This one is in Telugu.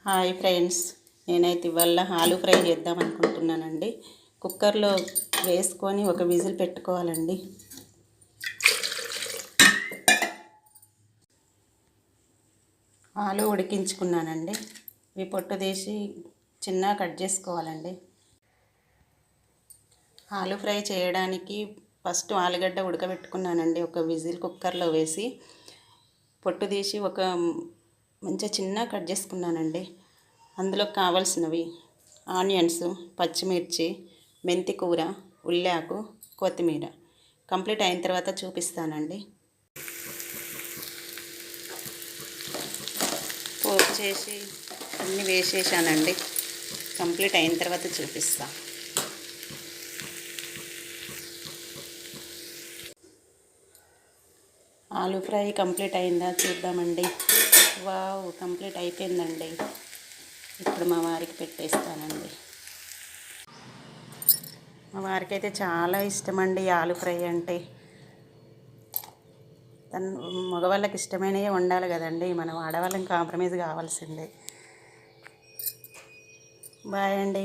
హాయ్ ఫ్రెండ్స్, నేనైతే ఇవాళ ఆలు ఫ్రై చేద్దాం అనుకుంటున్నానండి. కుక్కర్లో వేసుకొని ఒక విజిల్ పెట్టుకోవాలండి. ఆలు ఉడికించుకున్నానండి. ఇవి పొట్టు తీసి చిన్న కట్ చేసుకోవాలండి. ఆలు ఫ్రై చేయడానికి ఫస్ట్ ఆలుగడ్డ ఉడకబెట్టుకున్నానండి. ఒక విజిల్ కుక్కర్లో వేసి పొట్టు తీసి ఒక మంచిగా చిన్న కట్ చేసుకున్నానండి. అందులో కావాల్సినవి ఆనియన్స్, పచ్చిమిర్చి, మెంతి కూర, ఉల్లాకు, కొత్తిమీర. కంప్లీట్ అయిన తర్వాత చూపిస్తానండి. పోపు చేసి అన్నీ వేసేసానండి. కంప్లీట్ అయిన తర్వాత చూపిస్తా. ఆలు ఫ్రై కంప్లీట్ అయిందా చూద్దామండి. వావ్, కంప్లీట్ అయిపోయిందండి. ఇప్పుడు మా వారికి పెట్టేస్తానండి. మా వారికి అయితే చాలా ఇష్టమండి ఆలు ఫ్రై అంటే. మగవాళ్ళకి ఇష్టమైనవి వండాలి కదండి, మనం ఆడవాళ్ళని కాంప్రమైజ్ కావాల్సిందే. బాయ్ అండి.